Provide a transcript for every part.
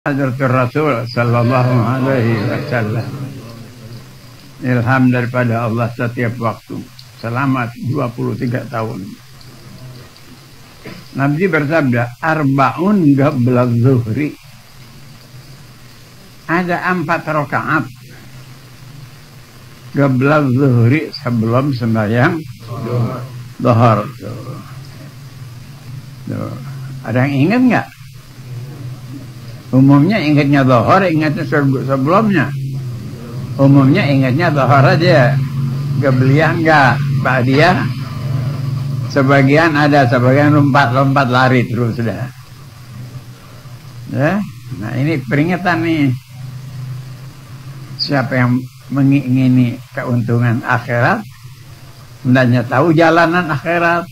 Hadratur Rasul sallallahu alaihi wasallam. Ilham daripada Allah setiap waktu selama 23 tahun. Nabi bersabda, arba'un qabla zuhri. Ada 4 rakaat qabla zuhri, sebelum sembahyang zuhur. Ada yang ingat nggak? Umumnya ingatnya zuhur, ingatnya sebelumnya. Umumnya ingatnya zuhur aja. Qabliyah enggak, ba'diyah. Sebagian ada, sebagian lompat-lompat lari terus sudah. Ya? Nah, ini peringatan nih. Siapa yang mengingini keuntungan akhirat, hendaknya tahu jalanan akhirat.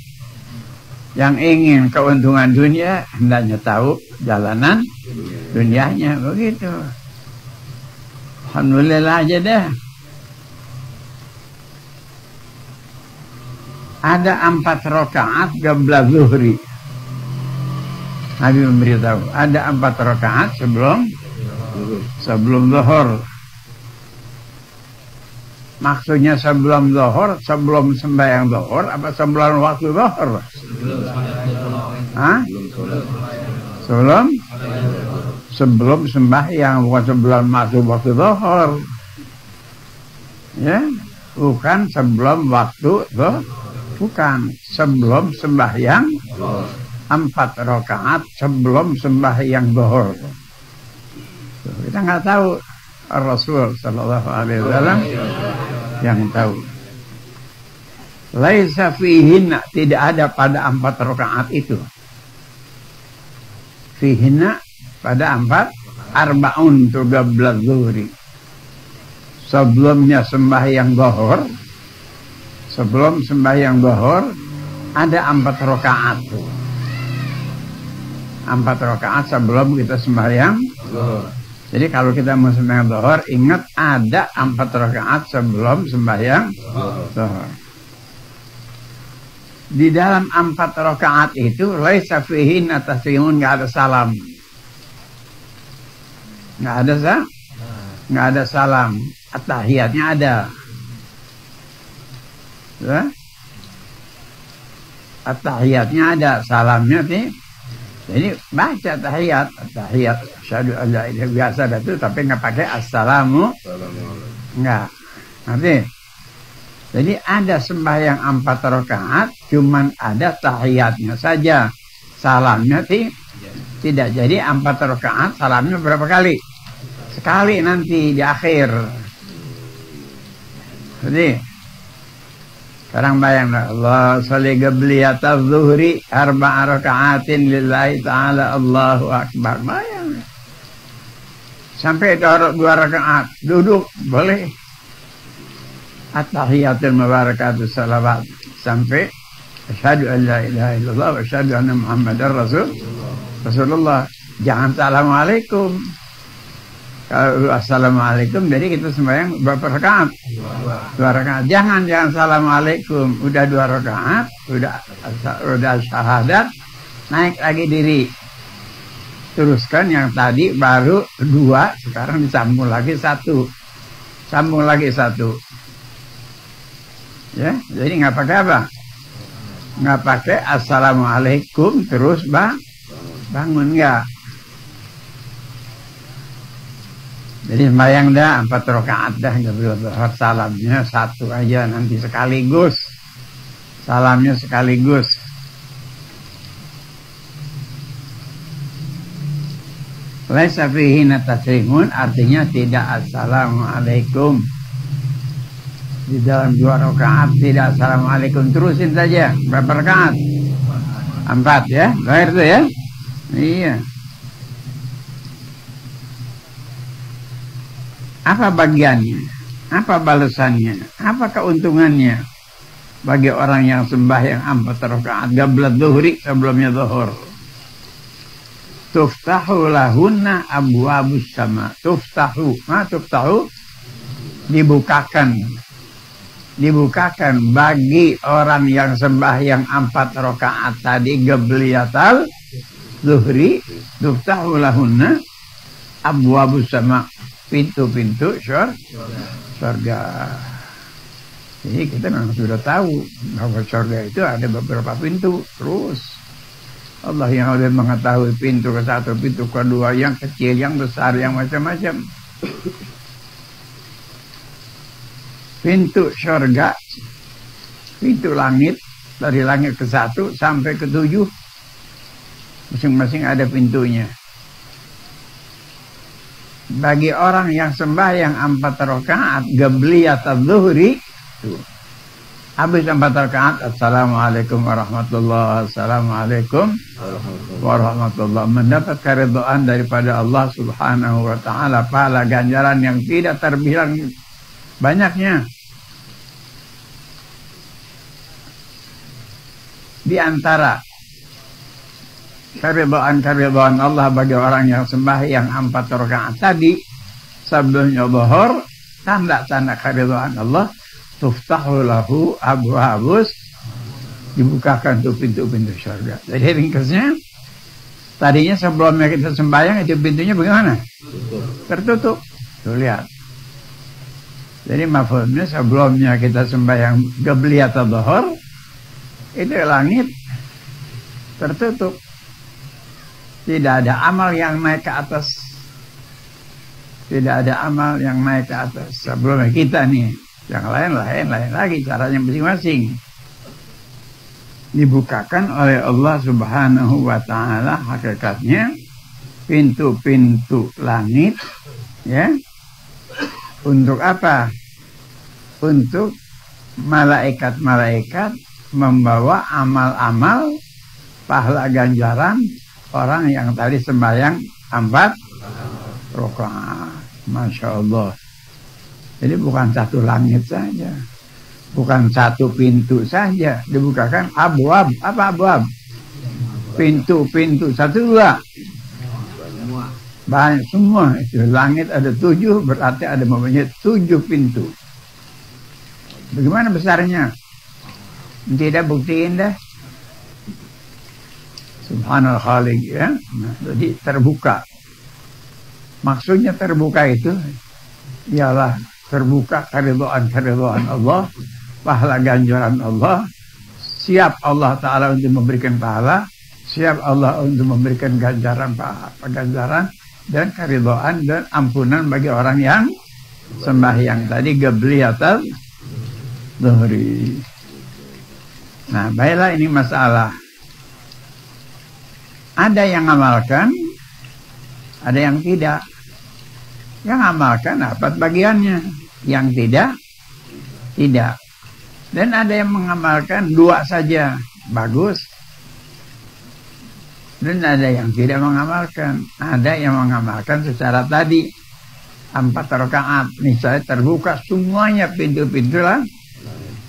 Yang ingin keuntungan dunia, hendaknya tahu jalanan dunianya. Begitu. Alhamdulillah aja dah. Ada 4 rakaat qabla zuhri. Nabi memberitahu, ada 4 rakaat sebelum zuhur. Maksudnya sebelum zuhur, sebelum sembahyang zuhur, apa sebelum waktu zuhur? Hah? Sebelum sembahyang, bukan sebelum masuk waktu zuhur. Ya, bukan sebelum waktu zuhur. Bukan, sebelum sembahyang 4 rakaat sebelum sembahyang zuhur. Kita nggak tahu, Rasul sallallahu alaihi wasallam yang tahu. Laisa fihinna, tidak ada pada 4 rakaat itu. Fihinna pada 4 arba'un qabla zuhri. Sebelumnya sembahyang zuhur. Sebelum sembahyang zuhur ada 4 rakaat. 4 rakaat sebelum kita sembahyang zuhur. Jadi kalau kita mau sembahyang zuhur, ingat ada 4 rakaat sebelum sembahyang zuhur. Di dalam 4 rakaat itu laisa fihi taslimun, enggak ada salam. Enggak ada salam. At-tahiyatnya ada. Ya? At-tahiyatnya ada, salamnya sih. Jadi baca tahiyat, asyhadu an la ilaha illallah, biasa itu, tapi nggak pakai assalamu. Enggak. Nanti. Jadi ada sembahyang 4 rakaat, cuman ada tahiyatnya saja. Salamnya sih tidak. Jadi 4 rakaat, salamnya berapa kali? Sekali nanti di akhir. Jadi sekarang bayanglah, Allah sholli qabliyata zuhri 4 raka'atin lillahi ta'ala, Allahu akbar. Bayang. Sampai 2 rakaat, duduk boleh. At-tahiyatul mubarakatus salawat sampai asyhadu an la ilaha illallah wa asyhadu anna muhammadar rasulullah. Jangan assalamualaikum. Kalau assalamualaikum, jadi kita sembahyang berapa rakaat? 2 rakaat. Jangan assalamualaikum. Udah 2 rakaat, udah syahadat, naik lagi diri. Teruskan yang tadi baru 2, sekarang disambung lagi 1. Sambung lagi 1. Ya, jadi nggak pakai apa? Nggak pakai assalamualaikum terus bangun, nggak. Jadi sembahyang dah 4 rakaat dah, nggak perlu salamnya 1 aja, nanti sekaligus. Salamnya sekaligus. Laisa fihi taslimun, artinya tidak assalamualaikum. Di dalam 2 rakaat tidak assalamualaikum, terusin saja. Berapa rakaat? 4 ya, lahir tuh ya. Iya. Apa bagiannya? Apa balasannya? Apa keuntungannya bagi orang yang sembahyang 4 rakaat qabla zuhri, sebelumnya zuhur? Tuftahu lahunna abwabus sama. Tuftahu, dibukakan bagi orang yang sembahyang 4 rakaat tadi qabliyatal zuhri. Tuftahu lahunna, abwabus sama pintu-pintu surga. Jadi kita memang sudah tahu bahwa surga itu ada beberapa pintu. Terus Allah yang lebih mengetahui pintu ke satu, pintu kedua, yang kecil, yang besar, yang macam-macam. Pintu surga, pintu langit, dari langit ke 1 sampai ke 7, masing-masing ada pintunya. Bagi orang yang sembahyang 4 rakaat qabliyatadz zuhri, habis 4 rakaat, assalamualaikum warahmatullahi, assalamualaikum warahmatullahi, mendapat keridhaan daripada Allah subhanahu wa ta'ala, pahala ganjaran yang tidak terbilang banyaknya. Di antara keridhaan Allah bagi orang yang sembahyang 4 rakaat tadi sebelumnya zuhur, tanda-tanda keridhaan Allah, tuftahu lahu abwabus, dibukakan tuh pintu-pintu surga. Jadi ringkasnya, tadinya sebelumnya kita sembahyang itu pintunya bagaimana? Tertutup. Tuh lihat. Jadi mafhumnya sebelumnya kita sembahyang qabliyatadz zuhur, itu langit tertutup. Tidak ada amal yang naik ke atas. Tidak ada amal yang naik ke atas sebelumnya kita nih. Yang lain lagi caranya masing-masing. Dibukakan oleh Allah subhanahu wa ta'ala hakikatnya pintu-pintu langit, ya. Untuk apa? Untuk malaikat-malaikat membawa amal-amal pahala ganjaran orang yang tadi sembahyang 4 rakaat. Masya Allah. Jadi bukan satu langit saja, bukan satu pintu saja, dibukakan abwab. Apa abwab? Pintu-pintu, 1, 2. Banyak semua. Itu langit ada 7, berarti ada mempunyai 7 pintu. Bagaimana besarnya? Tidak buktiin dah. Subhanal Khaliq, ya. Nah, jadi terbuka. Maksudnya terbuka itu ialah terbuka keridhaan Allah, pahala ganjaran Allah. Siap Allah Ta'ala untuk memberikan pahala, siap Allah untuk memberikan ganjaran dan keridhaan dan ampunan bagi orang yang sembahyang tadi qabliyatadz zuhri. Nah, baiklah, ini masalah. Ada yang amalkan, ada yang tidak. Yang amalkan dapat bagiannya, yang tidak. Dan ada yang mengamalkan 2 saja, bagus. Dan ada yang tidak mengamalkan. Ada yang mengamalkan secara tadi 4 rakaat, misalnya terbuka semuanya pintu-pintu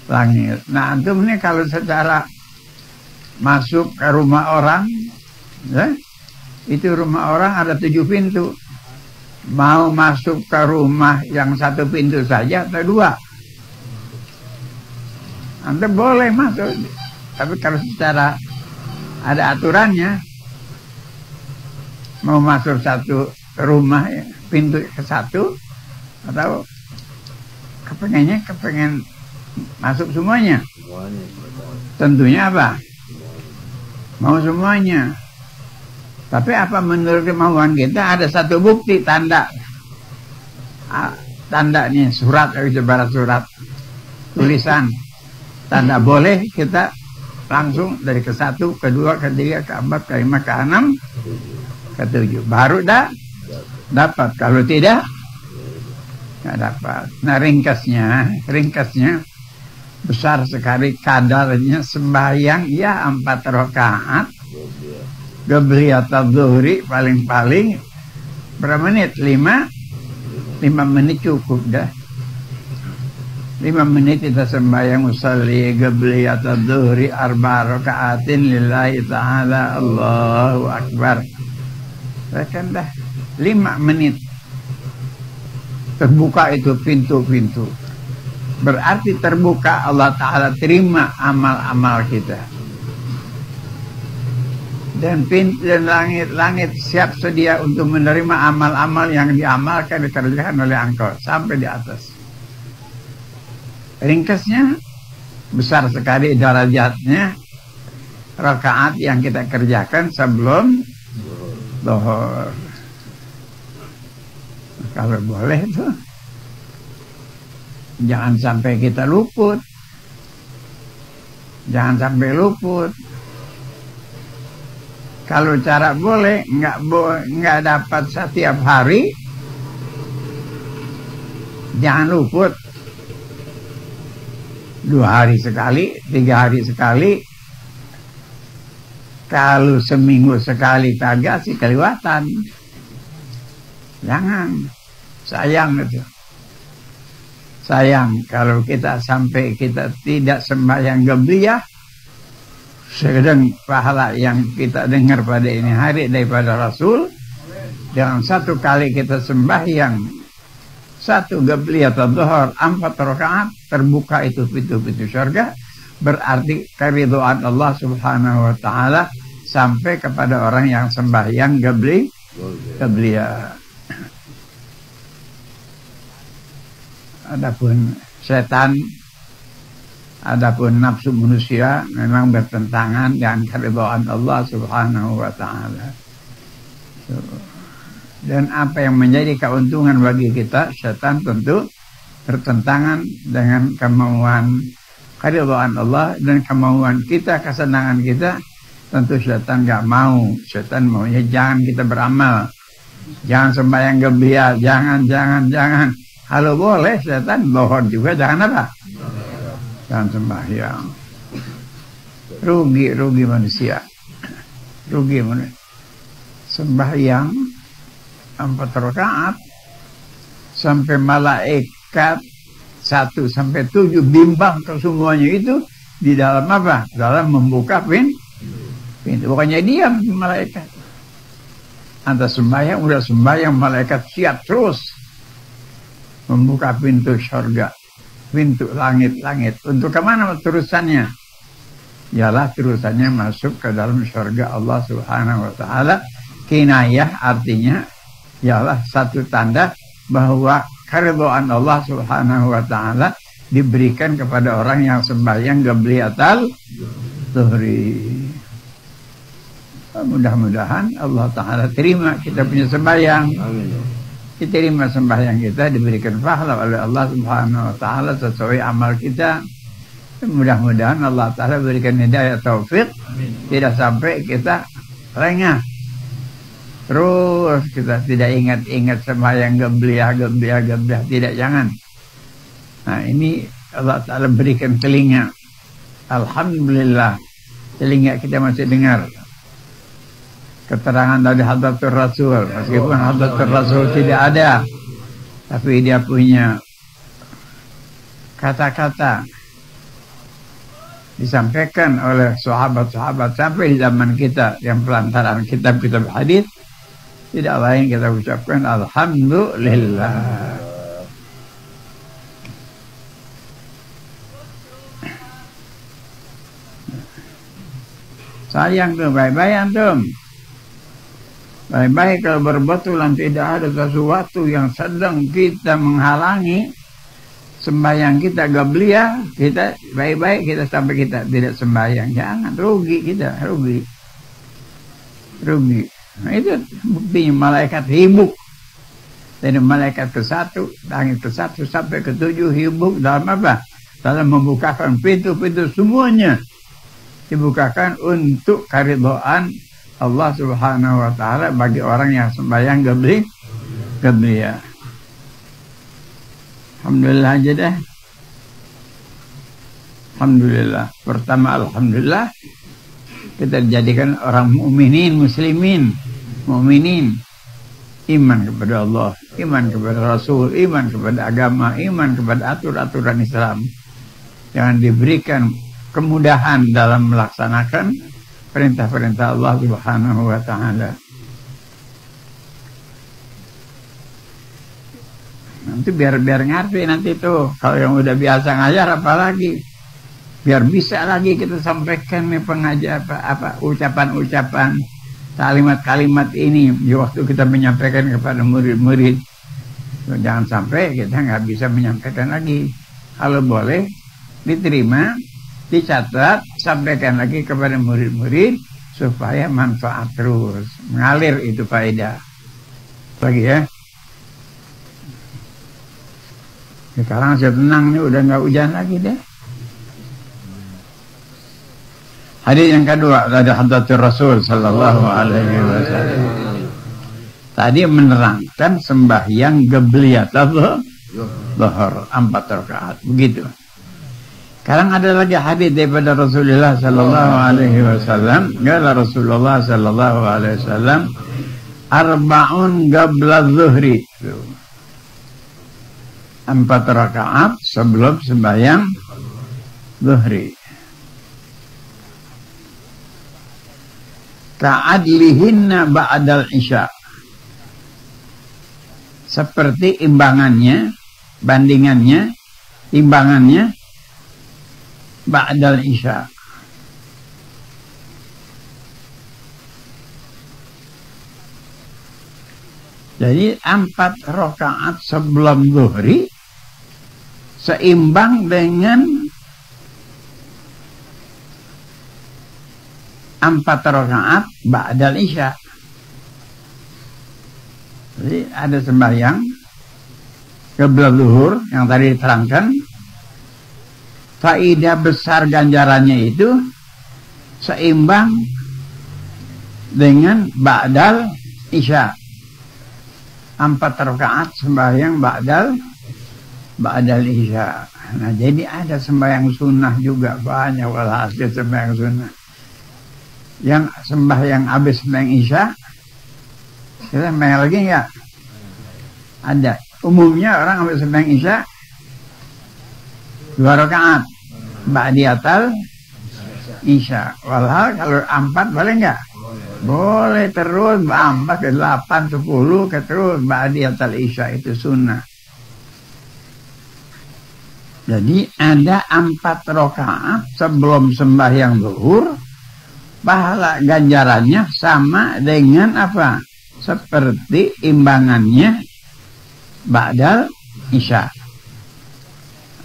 langit. Nah, antum ini kalau secara masuk ke rumah orang, ya, itu rumah orang ada 7 pintu. Mau masuk ke rumah yang 1 pintu saja atau 2, antum boleh masuk. Tapi kalau secara ada aturannya, mau masuk 1 rumah, ya, pintu ke 1, atau kepengen masuk semuanya. Tentunya apa? Mau semuanya. Tapi apa menurut kemauan kita, ada 1 bukti tanda nih, surat, ibarat surat tulisan tanda boleh kita langsung dari ke 1, ke 2, ke 3, ke 4, ke 5, ke 6, ke 7 baru dapat. Kalau tidak nggak dapat. Nah, ringkasnya besar sekali kadarnya sembahyang ya 4 rakaat qabliyatadz zuhri, paling-paling berapa menit? 5 menit cukup dah. 5 menit kita sembahyang usalli qabliyatadz zuhri 4 rakaatin lillahi ta'ala, Allahu akbar. Kan dah 5 menit terbuka itu pintu-pintu. Berarti terbuka, Allah Ta'ala terima amal-amal kita. Dan langit siap sedia untuk menerima amal-amal yang diamalkan, dikerjakan oleh engkau sampai di atas. Ringkasnya, besar sekali derajatnya rakaat yang kita kerjakan sebelum zuhur. Kalau boleh tuh, jangan sampai kita luput. Jangan sampai luput. Kalau cara boleh, nggak dapat setiap hari, jangan luput. 2 hari sekali, 3 hari sekali. Kalau seminggu sekali kagak sih kelewatan. Jangan, sayang itu. Sayang kalau kita sampai kita tidak sembahyang gebliyah, sedang pahala yang kita dengar pada ini hari daripada Rasul, dengan 1 kali kita sembahyang 1 gebliyah zuhur 4 rakaat, terbuka itu pintu-pintu surga. Berarti keridhaan Allah Subhanahu wa taala sampai kepada orang yang sembahyang gebliyah. Adapun setan, adapun nafsu manusia memang bertentangan dengan keridhaan Allah Subhanahu wa taala. Dan apa yang menjadi keuntungan bagi kita, setan tentu bertentangan dengan kemauan keridhaan Allah dan kemauan kita, kesenangan kita. Tentu setan nggak mau. Setan maunya jangan kita beramal, jangan sembahyang gebliyah, jangan. Kalau boleh setan bohong juga jangan apa? Jangan sembahyang. Rugi manusia. Rugi manusia. Sembahyang 4 rakaat sampai malaikat 1 sampai 7 bimbang ke semuanya itu di dalam apa? Dalam membuka pintu. Bukannya diam malaikat. Anda sembahyang, udah sembahyang, malaikat siap terus membuka pintu surga, pintu langit-langit. Untuk kemana terusannya? Yalah terusannya masuk ke dalam surga Allah Subhanahu wa taala. Kinayah artinya yalah satu tanda bahwa keridhaan Allah Subhanahu wa taala diberikan kepada orang yang sembahyang gebliyatal zuhri. Mudah-mudahan Allah taala terima kita punya sembahyang. Amin. Diterima sembahyang kita, diberikan pahala oleh Allah Subhanahu wa taala sesuai amal kita. Mudah-mudahan Allah taala berikan hidayah taufik, tidak sampai kita lengah. Terus kita tidak ingat-ingat sembahyang gebliyah, tidak, jangan. Nah, ini Allah taala berikan telinga. Alhamdulillah, telinga kita masih dengar keterangan dari Hadratur Rasul, meskipun Hadratur Rasul tidak ada, tapi dia punya kata-kata disampaikan oleh sahabat-sahabat sampai di zaman kita yang pelantaran kitab-kitab hadis. Tidak lain kita ucapkan alhamdulillah. Sayang tuh, baik-baik antum. Baik-baik kalau berbetulan tidak ada sesuatu yang sedang kita menghalangi sembahyang kita gebliyah, kita baik-baik kita sampai kita tidak sembahyang. Jangan, rugi kita, rugi. Nah, itu buktinya malaikat hibuk. Dari malaikat ke-1, langit ke-1 sampai ke-7 hibuk dalam apa? Dalam membukakan pintu-pintu semuanya. Dibukakan untuk keridhaan Allah Subhanahu wa taala bagi orang yang sembahyang gebliyah. Alhamdulillah aja dah. Alhamdulillah. Pertama alhamdulillah kita dijadikan orang mukminin, muslimin, mukminin. Iman kepada Allah, iman kepada Rasul, iman kepada agama, iman kepada aturan Islam. Jangan diberikan kemudahan dalam melaksanakan perintah-perintah Allah Subhanahu wa taala. Nanti biar ngerti nanti tuh. Kalau yang udah biasa ngajar apalagi. biar bisa lagi kita sampaikan nih pengajar apa ucapan-ucapan, kalimat-kalimat ini di waktu kita menyampaikan kepada murid-murid. Jangan sampai kita nggak bisa menyampaikan lagi. Kalau boleh diterima, dicatat, sampaikan lagi kepada murid-murid supaya manfaat terus mengalir, itu faedah. Lagi ya. Sekarang saya tenang nih, udah nggak hujan lagi deh. Hadis yang kedua dari Hadratur Rasul sallallahu alaihi wasallam. Tadi menerangkan sembahyang gebliyat zuhur 4 rakaat, begitu. Sekarang ada lagi hadis daripada Rasulullah sallallahu alaihi wasallam. Kata Rasulullah sallallahu alaihi wasallam, arba'un qabla zuhri. 4 rakaat sebelum sembahyang zuhri. Ka'adlihinna ba'dal isya. Seperti imbangannya, bandingannya, timbangannya ba'dal isya. Jadi 4 rakaat sebelum zuhri seimbang dengan 4 rakaat ba'dal isya. Jadi ada sembahyang qabla zuhur yang tadi diterangkan, faedah besar ganjarannya itu seimbang dengan ba'dal isya. 4 rakaat sembahyang ba'dal isya. Nah, jadi ada sembahyang sunnah juga banyak, walhasil sembahyang sunnah. Yang sembahyang habis sembahyang isya, kita sembahyang lagi enggak? Ada. Umumnya orang habis sembahyang isya 2 rakaat ba'diyatal isya. Walhal kalau 4 boleh enggak? Boleh terus 4 ke 8 10 ke terus ba'diyatal isya, itu sunnah. Jadi ada 4 rakaat sebelum sembahyang zuhur, pahala ganjarannya sama dengan apa? Seperti imbangannya ba'dal isya.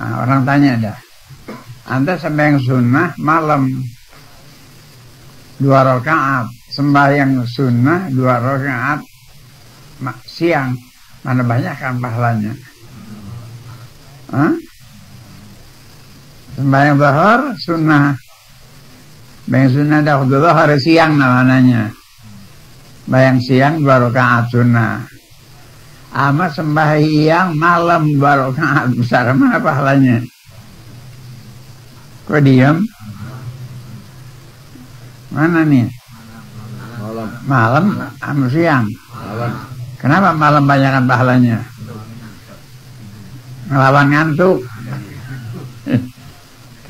Nah, orang tanya dah, anda sembahyang sunnah malam 2 rakaat, sembahyang sunnah 2 rakaat siang, mana banyak kan pahalanya? Sembahyang zuhur sunnah, sembahyang sunnah dah zuhur siang namanya. Sembahyang siang 2 rakaat sunnah. Ama sembahyang malam 2 rakaat besar, mana pahalanya? Kok diam? Mana nih? Malam sama siang. Kenapa malam banyakkan pahalanya? Ngelawan ngantuk.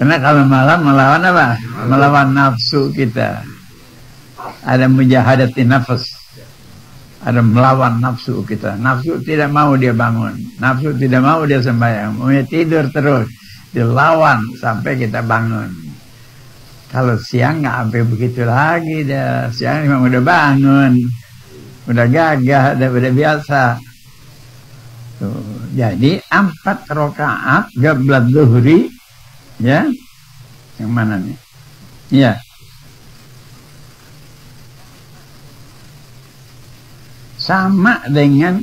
Karena kalau malam melawan apa? Melawan nafsu kita. Ada mujahadati nafas. Ada melawan nafsu kita. Nafsu tidak mau dia bangun. Nafsu tidak mau dia sembahyang. Mau tidur terus. Dilawan sampai kita bangun. Kalau siang nggak sampai begitu lagi dah. Siang memang udah bangun. Udah gagah, udah biasa. Tuh. Jadi 4 rakaat qabla zuhri. Ya, yang mana nih? Ya, sama dengan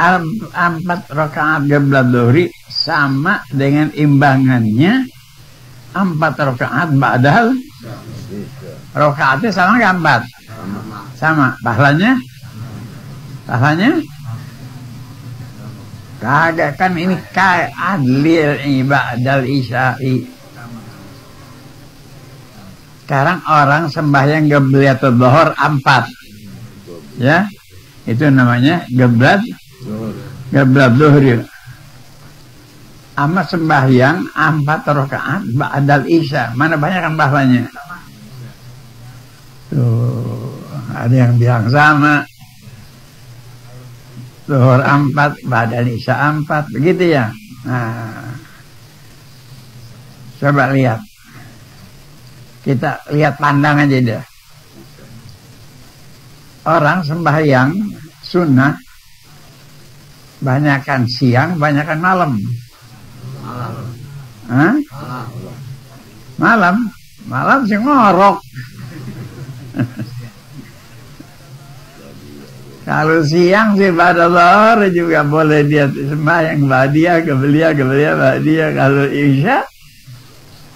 4 rakaat qabla zuhri, sama dengan imbangannya 4 rakaat ba'dal. Rakaatnya sama nggak 4? Sama. Pahalanya? Kagak, kan ini adlil ba'dal isya'i. Sekarang orang sembahyang qablatul zuhur 4. Ya. Itu namanya qablat zuhur. Ama sembahyang 4 rakaat ba'dal isya. Mana banyak kan pahalanya? Tuh, ada yang bilang sama. Zuhur 4, ba'dal isya 4, begitu ya. Nah, Coba lihat. Kita lihat pandang aja deh. Orang sembahyang sunnah banyakan siang, banyakan malam. Hah? Malam sih ngorok. Kalau siang sih pada zuhur juga boleh dia sembahyang ba'diyah, qabliyah ba'diyah. Kalau isya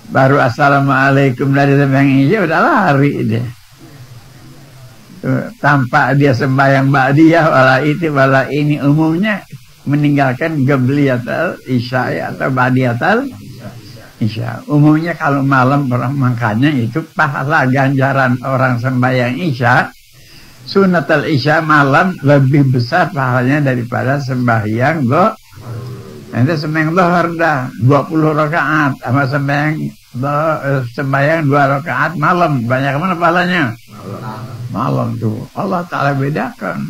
baru assalamualaikum dari sembahyang isya udah lari dia. Tanpa dia sembahyang ba'diyah wala ini umumnya meninggalkan qabliyatul isya atau ba'diyatul isya. Umumnya kalau malam orang makanya itu pahala ganjaran orang sembahyang isya, sunnatul isya malam lebih besar pahalanya daripada sembahyang zuhur. Nanti sembahyang zuhur dah 20 rakaat sama sembahyang 2 rakaat malam, banyak mana pahalanya? Malam tuh Allah Ta'ala bedakan.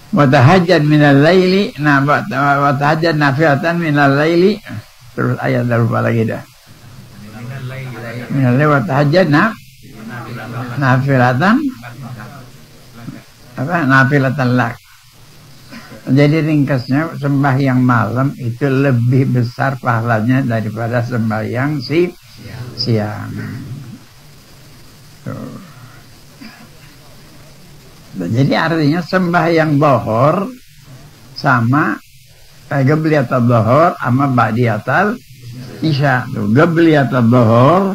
Wa tahajjad minal laili, nah wa tahajjad nafilatan minal laili. Terus ayat lupa lagi dah. Minal laili wa tahajjad nafilatan apa? Nafilatan lak. Jadi ringkasnya sembahyang malam itu lebih besar pahalanya daripada sembahyang siang. Jadi artinya sembahyang zuhur sama qabliyatul zuhur sama ba'diyatul isya. Qabliyatul zuhur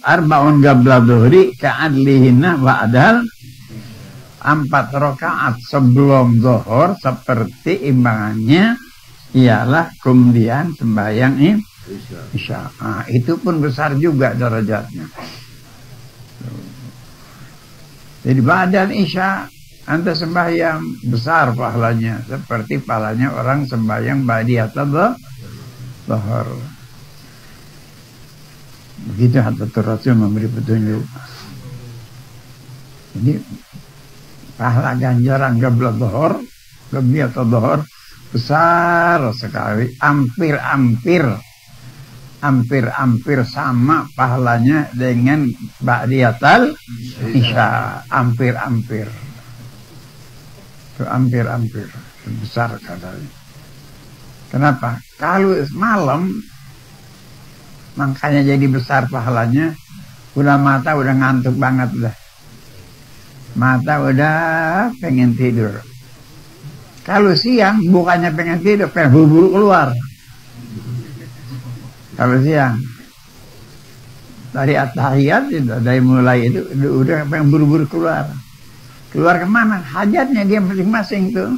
arba'un qabla dhuhri ka'adlihinna ba'dal 4 rakaat sebelum zuhur seperti imbangannya ialah kemudian sembahyang isya. Nah, itu pun besar juga derajatnya. Jadi ba'dal isya anta sembahyang besar pahalanya seperti pahalanya orang sembahyang ba'diyatul zuhur. Begitu Hadratur Rasul memberi petunjuk. Jadi pahala ganjaran qabla zuhur, qabliyatul zuhur besar sekali, hampir sama pahalanya dengan ba'diyatul isya, hampir besar katanya. Kenapa? Kalau malam makanya jadi besar pahalanya, udah mata udah ngantuk banget dah, mata udah pengen tidur. Kalau siang bukannya pengen tidur, pengen buru-buru keluar. Kalau siang dari at-tahiyat itu, dari mulai itu udah pengen buru-buru keluar. Keluar kemana? Hajatnya dia masing-masing tuh.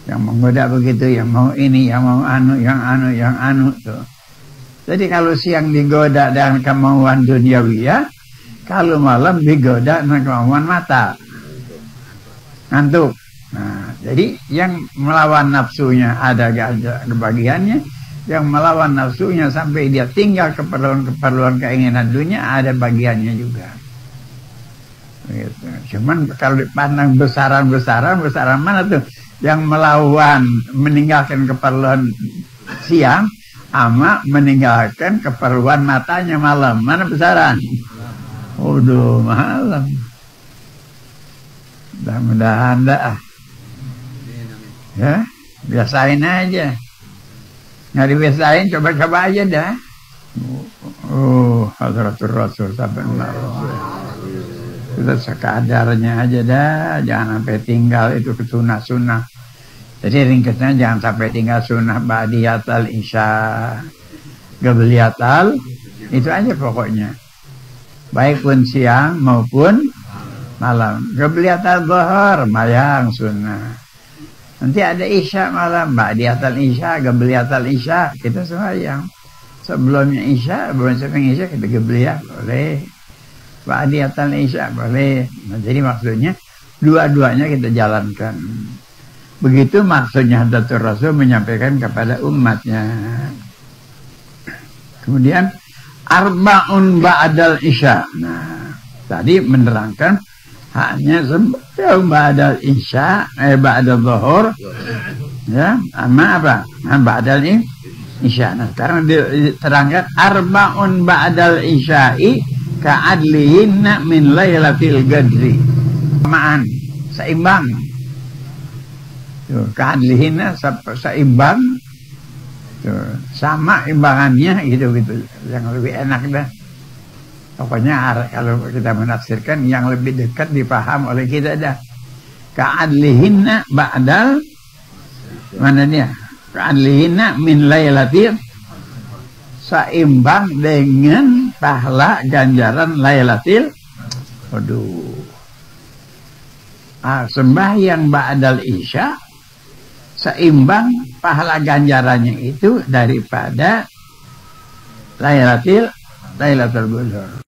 Yang menggoda begitu, yang mau ini, yang mau yang anu tuh. Jadi kalau siang digoda dengan kemauan duniawi ya, kalau malam digoda dengan kemauan mata, ngantuk. Nah, jadi yang melawan nafsunya ada bagiannya, yang melawan nafsunya sampai dia tinggal keperluan keinginan dunia ada bagiannya juga. Gitu. Cuman kalau dipandang besaran mana tuh? Yang melawan meninggalkan keperluan siang sama meninggalkan keperluan matanya malam, mana besaran? Waduh, malam. Mudah-mudahan dah. Ya, biasain aja. Nggak dibiasain, coba-coba aja dah. Hadratur Rasul sallallahu. Kita sekadarnya aja dah, jangan sampai tinggal itu ke sunnah-sunnah. Jadi ringkasnya jangan sampai tinggal sunnah ba'diyatul isya, qabliyatul, itu aja pokoknya. Baik pun siang maupun malam. Qabliyatul zuhur mayang sunnah. Nanti ada isya malam, ba'diyatul isya, qabliyatul isya, kita sembahyang. Sebelumnya isya, sebelum isya kita qabliyah boleh. Ba'diyatul isya boleh. Nah, jadi maksudnya dua-duanya kita jalankan. Begitu maksudnya Hadratur Rasul menyampaikan kepada umatnya. Kemudian arba'un ba'dal isya. Nah, tadi menerangkan hanya sembahyang ba'dal isya, ba'dal zuhur. Ya, sama apa? Ba'dal isya. Nah, sekarang diterangkan arba'un ba'dal isya'i ka'adlihinna min lailatul qadri. Samaan, seimbang. Tuh, ka'adlihinna seimbang. Tuh, sama imbangannya gitu. Yang lebih enak dah. Pokoknya kalau kita menafsirkan yang lebih dekat dipaham oleh kita dah. Ka'adlihinna ba'dal mana dia? Ka'adlihinna min lailatil, seimbang dengan pahala ganjaran lailatul. Waduh. Sembahyang ba'dal isya seimbang pahala ganjarannya itu daripada lailatul qadar.